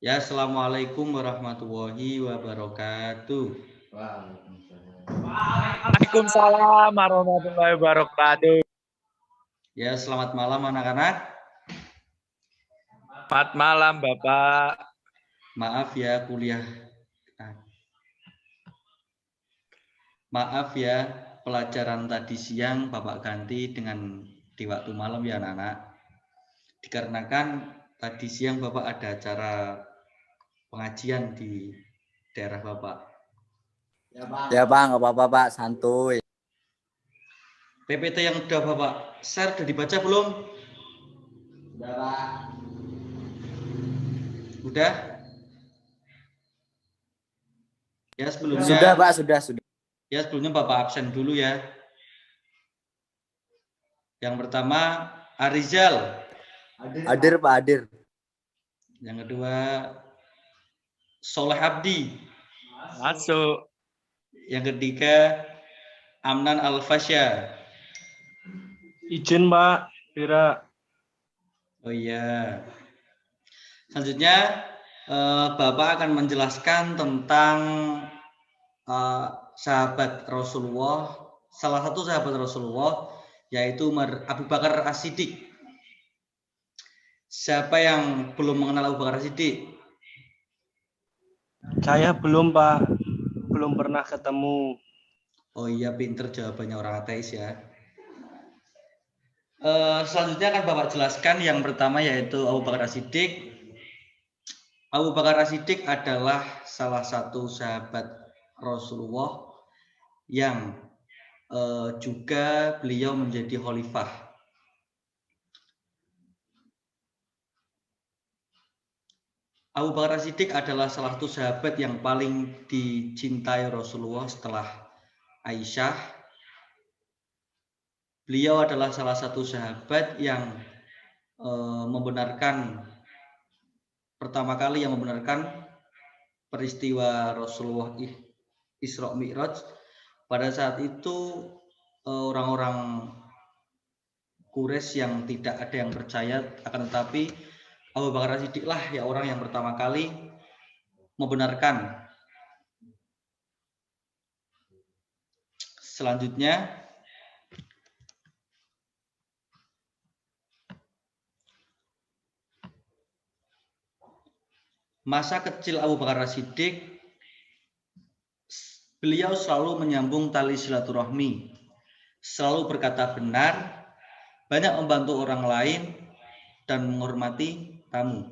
Ya, assalamualaikum warahmatullahi wabarakatuh. Waalaikumsalam warahmatullahi wabarakatuh. Ya, selamat malam anak-anak. Selamat malam, Bapak. Maaf ya Maaf ya, pelajaran tadi siang Bapak ganti di waktu malam ya anak-anak. Dikarenakan tadi siang Bapak ada acara pengajian di daerah Bapak. Ya Pak, nggak apa-apa Pak, santuy. PPT yang udah Bapak share udah dibaca belum? Udah Pak. Udah? Ya sebelumnya. Sudah Pak, sudah. Ya sebelumnya Bapak absen dulu ya. Yang pertama Arizal. Hadir Pak, hadir. Yang kedua Soleh Abdi. Masuk. Yang ketiga Amnan Al-Fasya. Izin, Pak. Kira. Oh iya. Selanjutnya Bapak akan menjelaskan tentang sahabat Rasulullah, salah satu sahabat Rasulullah yaitu Abu Bakar As-Siddiq. Siapa yang belum mengenal Abu Bakar As-Siddiq? Saya belum, Pak. Belum pernah ketemu. Oh iya, pinter jawabannya orang ateis ya. Selanjutnya akan Bapak jelaskan yang pertama yaitu Abu Bakar As-Siddiq. Abu Bakar As-Siddiq adalah salah satu sahabat Rasulullah yang juga beliau menjadi khalifah. Abu Bakar As-Siddiq adalah salah satu sahabat yang paling dicintai Rasulullah setelah Aisyah. Beliau adalah salah satu sahabat yang pertama kali yang membenarkan peristiwa Rasulullah Isra Mi'raj. Pada saat itu orang-orang Quraisy yang tidak ada yang percaya, akan tetapi Abu Bakar As-Siddiq lah ya orang yang pertama kali membenarkan. Selanjutnya masa kecil Abu Bakar As-Siddiq, beliau selalu menyambung tali silaturahmi, selalu berkata benar, banyak membantu orang lain, dan menghormati tamu.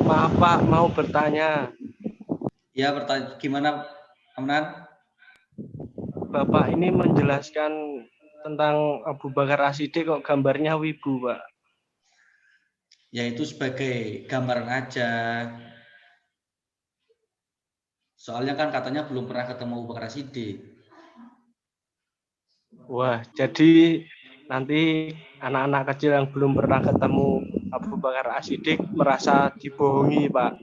Maaf, Pak, mau bertanya. Ya, bertanya gimana, Amnan? Bapak ini menjelaskan tentang Abu Bakar As-Siddiq kok gambarnya wibu, Pak. Ya itu sebagai gambaran aja. Soalnya kan katanya belum pernah ketemu Abu Bakar As-Siddiq. Wah, jadi nanti anak-anak kecil yang belum pernah ketemu Abu Bakar As-Siddiq merasa dibohongi, Pak.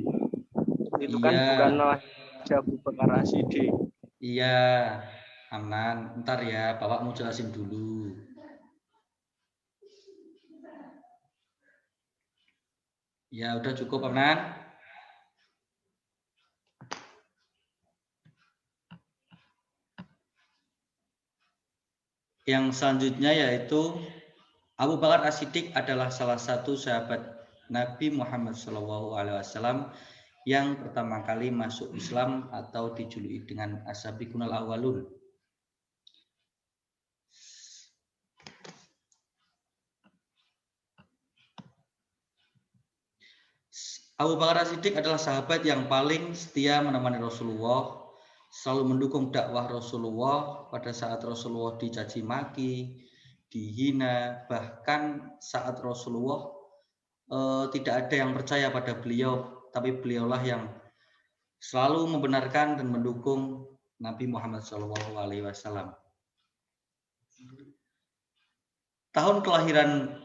Itu kan bukan wajah Abu Bakar As-Siddiq. Iya, Amnan. Ntar ya, Bapak mau jelasin dulu. Ya udah cukup, Amnan. Yang selanjutnya yaitu Abu Bakar As-Siddiq adalah salah satu sahabat Nabi Muhammad SAW yang pertama kali masuk Islam atau dijuluki dengan As-Sabiqunal Awwalun. Abu Bakar As-Siddiq adalah sahabat yang paling setia menemani Rasulullah, selalu mendukung dakwah Rasulullah pada saat Rasulullah dicaci maki, dihina, bahkan saat Rasulullah tidak ada yang percaya pada beliau, tapi beliaulah yang selalu membenarkan dan mendukung Nabi Muhammad SAW. Tahun kelahiran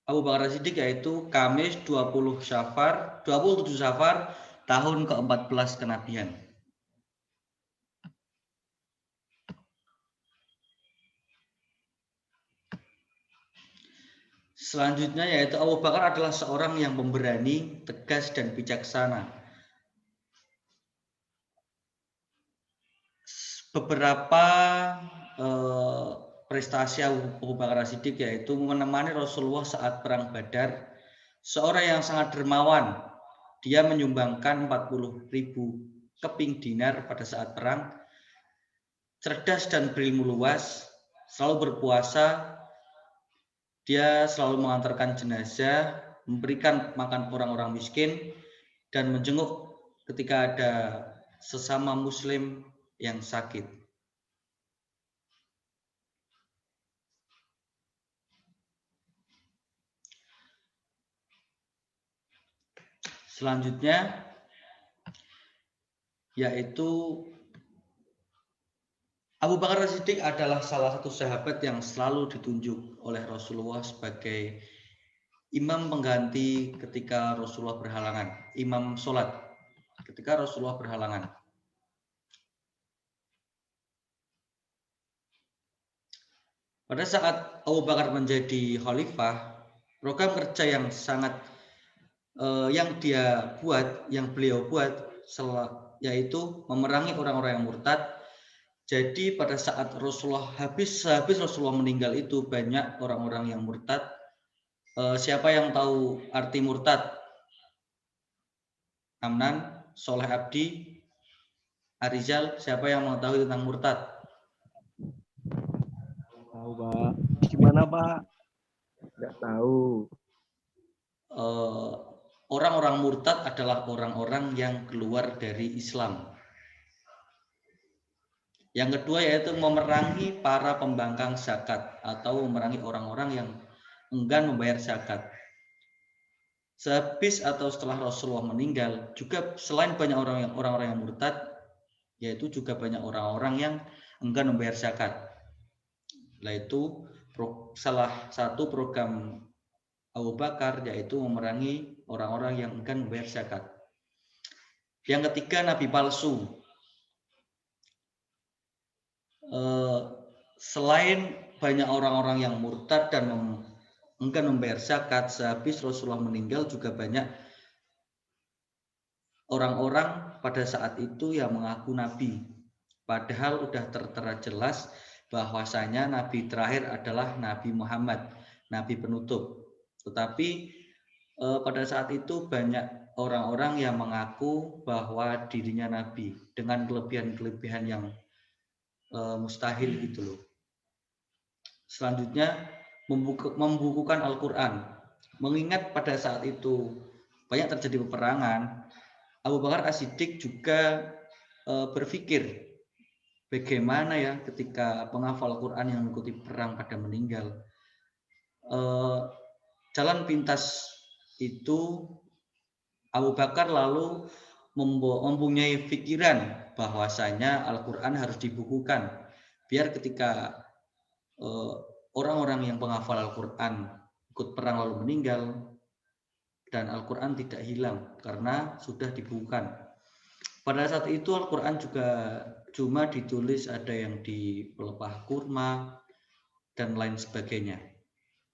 Abu Bakar As-Siddiq yaitu Kamis 27 Safar tahun ke-14 kenabian. Selanjutnya yaitu Abu Bakar adalah seorang yang pemberani, tegas dan bijaksana. Beberapa prestasi Abu Bakar As-Siddiq yaitu menemani Rasulullah saat perang Badar, seorang yang sangat dermawan. Dia menyumbangkan 40.000 keping dinar pada saat perang, cerdas dan berilmu luas, selalu berpuasa, dia selalu mengantarkan jenazah, memberikan makan orang-orang miskin, dan menjenguk ketika ada sesama muslim yang sakit. Selanjutnya yaitu Abu Bakar As-Siddiq adalah salah satu sahabat yang selalu ditunjuk oleh Rasulullah sebagai imam pengganti ketika Rasulullah berhalangan, imam sholat ketika Rasulullah berhalangan. Pada saat Abu Bakar menjadi khalifah, program kerja yang sangat yang beliau buat yaitu memerangi orang-orang yang murtad. Jadi pada saat Rasulullah habis Rasulullah meninggal itu banyak orang-orang yang murtad. Siapa yang tahu arti murtad? Amnan, Soleh Abdi, Arizal, siapa yang mengetahui tentang murtad? Tahu, Pak. Gimana, Pak? Nggak tahu. Orang-orang murtad adalah orang-orang yang keluar dari Islam. Yang kedua yaitu memerangi para pembangkang zakat atau memerangi orang-orang yang enggan membayar zakat. Sehabis atau setelah Rasulullah meninggal, juga selain banyak orang-orang yang murtad, yaitu juga banyak orang-orang yang enggan membayar zakat. Yaitu salah satu program Abu Bakar yaitu memerangi orang-orang yang enggan membayar zakat. Yang ketiga, nabi palsu. Selain banyak orang-orang yang murtad dan enggan membayar zakat, sehabis Rasulullah meninggal juga banyak orang-orang pada saat itu yang mengaku nabi. Padahal sudah tertera jelas bahwasanya nabi terakhir adalah Nabi Muhammad, nabi penutup. Tetapi pada saat itu banyak orang-orang yang mengaku bahwa dirinya nabi dengan kelebihan-kelebihan yang mustahil gitu loh. Selanjutnya membukukan Al-Quran. Mengingat pada saat itu banyak terjadi peperangan, Abu Bakar As-Siddiq juga berpikir bagaimana ya ketika penghafal Al-Quran yang mengikuti perang pada meninggal. Jalan pintas itu Abu Bakar lalu mempunyai pikiran bahwasanya Al-Quran harus dibukukan biar ketika orang-orang yang penghafal Al-Quran ikut perang lalu meninggal dan Al-Quran tidak hilang karena sudah dibukukan. Pada saat itu Al-Quran juga cuma ditulis ada yang di pelepah kurma dan lain sebagainya.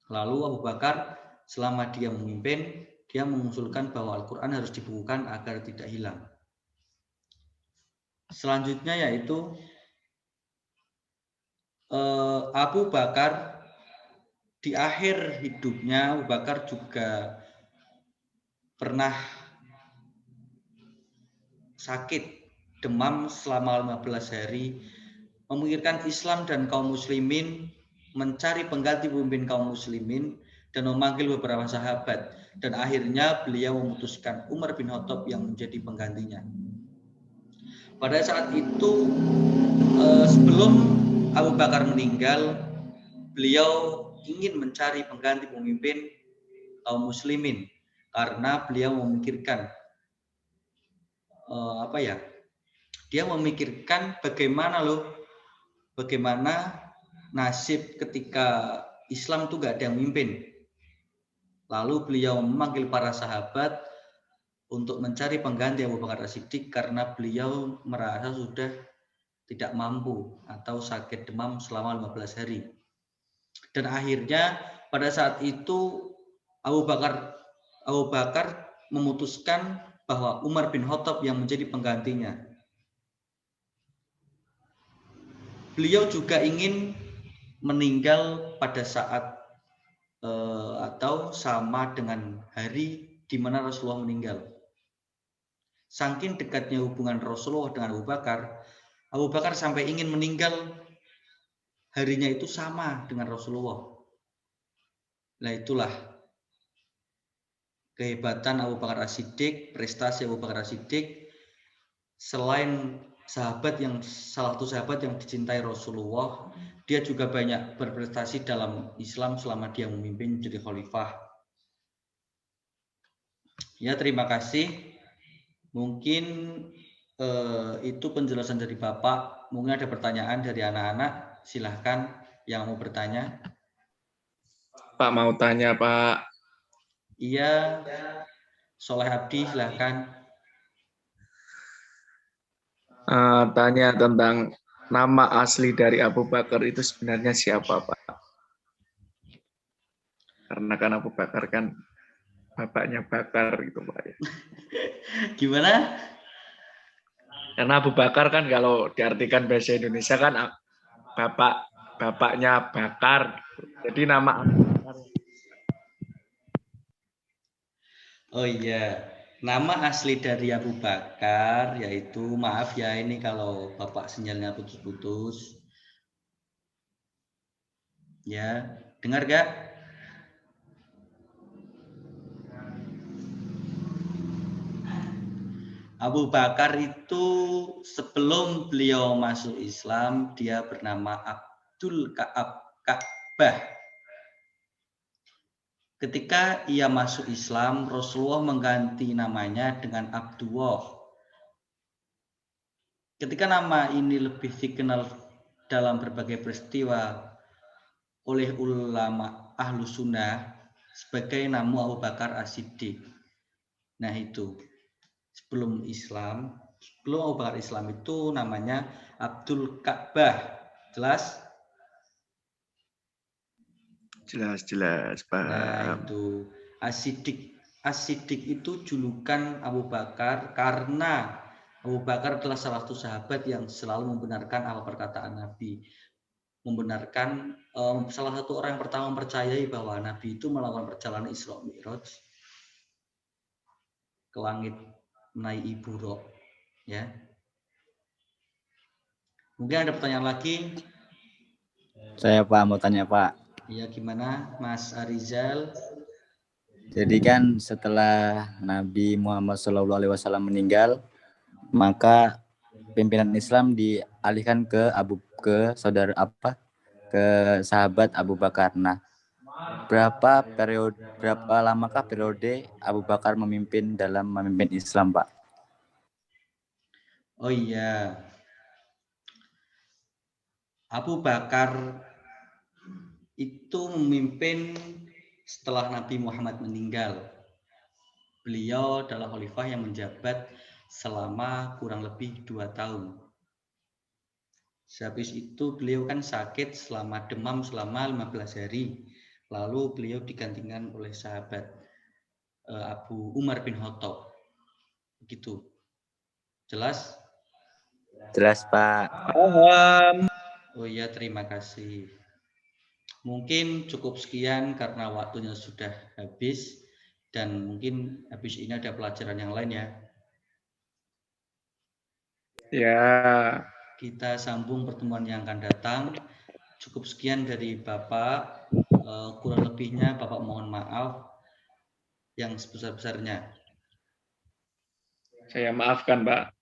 Lalu Abu Bakar selama dia memimpin, dia mengusulkan bahwa Al-Quran harus dibukukan agar tidak hilang. Selanjutnya yaitu Abu Bakar di akhir hidupnya, Abu Bakar juga pernah sakit demam selama 15 hari, memikirkan Islam dan kaum muslimin, mencari pengganti pemimpin kaum muslimin dan memanggil beberapa sahabat, dan akhirnya beliau memutuskan Umar bin Khattab yang menjadi penggantinya. Pada saat itu sebelum Abu Bakar meninggal, beliau ingin mencari pengganti pemimpin kaum muslimin karena beliau memikirkan dia memikirkan bagaimana nasib ketika Islam itu gak ada yang mimpin. Lalu beliau memanggil para sahabat untuk mencari pengganti Abu Bakar As-Siddiq karena beliau merasa sudah tidak mampu atau sakit demam selama 15 hari. Dan akhirnya pada saat itu Abu Bakar memutuskan bahwa Umar bin Khattab yang menjadi penggantinya. Beliau juga ingin meninggal pada saat atau sama dengan hari di mana Rasulullah meninggal. Saking dekatnya hubungan Rasulullah dengan Abu Bakar sampai ingin meninggal harinya itu sama dengan Rasulullah. Nah, itulah kehebatan Abu Bakar As-Siddiq, prestasi Abu Bakar As-Siddiq. Selain salah satu sahabat yang dicintai Rasulullah, dia juga banyak berprestasi dalam Islam selama dia memimpin jadi khalifah. Ya, terima kasih. Mungkin itu penjelasan dari Bapak. Mungkin ada pertanyaan dari anak-anak. Silahkan yang mau bertanya. Pak mau tanya, Pak. Iya, Soleh Abdi, silahkan. Tanya tentang nama asli dari Abu Bakar itu sebenarnya siapa, Pak? Karena kan Abu Bakar kan bapaknya Bakar gitu, Pak. Gimana? Karena Abu Bakar kan kalau diartikan bahasa Indonesia kan bapaknya Bakar. Jadi nama Abu Bakar. Oh iya, nama asli dari Abu Bakar yaitu, maaf ya ini kalau Bapak sinyalnya putus-putus. Ya, dengar gak? Abu Bakar itu sebelum beliau masuk Islam, dia bernama Abdul Ka'bah. Ketika ia masuk Islam, Rasulullah mengganti namanya dengan Abdullah. Ketika nama ini lebih dikenal dalam berbagai peristiwa oleh ulama Ahlu Sunnah sebagai nama Abu Bakar As-Siddiq. Nah itu, sebelum Abu Bakar Islam itu namanya Abdul Ka'bah. Jelas? Jelas, Pak. Nah itu, As-Siddiq itu julukan Abu Bakar karena Abu Bakar adalah salah satu sahabat yang selalu membenarkan perkataan Nabi. Membenarkan, salah satu orang yang pertama mempercayai bahwa Nabi itu melakukan perjalanan Isra Mi'raj ke langit menaiki Buraq, ya. Mungkin ada pertanyaan lagi? Saya Pak mau tanya Pak. Iya, gimana Mas Arizal? Jadi kan setelah Nabi Muhammad SAW meninggal, maka pimpinan Islam dialihkan ke sahabat Abu Bakar. Nah, berapa lamakah periode Abu Bakar memimpin Islam, Pak? Oh iya, Abu Bakar itu memimpin setelah Nabi Muhammad meninggal. Beliau adalah khalifah yang menjabat selama kurang lebih 2 tahun. Sehabis itu beliau kan sakit demam selama 15 hari. Lalu beliau digantikan oleh sahabat Abu Umar bin Khattab. Begitu. Jelas? Jelas, Pak. Oh iya, terima kasih. Mungkin cukup sekian karena waktunya sudah habis dan mungkin habis ini ada pelajaran yang lain ya. Ya. Kita sambung pertemuan yang akan datang. Cukup sekian dari Bapak. Kurang lebihnya Bapak mohon maaf yang sebesar-besarnya. Saya maafkan, Pak.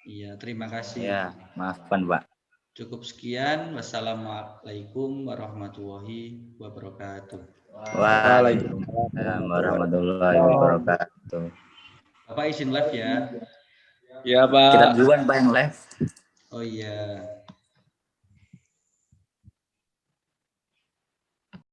Iya, terima kasih. Ya, maafkan, Pak. Cukup sekian. Wassalamualaikum warahmatullahi wabarakatuh. Waalaikumsalam warahmatullahi wabarakatuh. Bapak izin live ya. Ya, Pak. Kita duluan Pak yang live. Oh iya.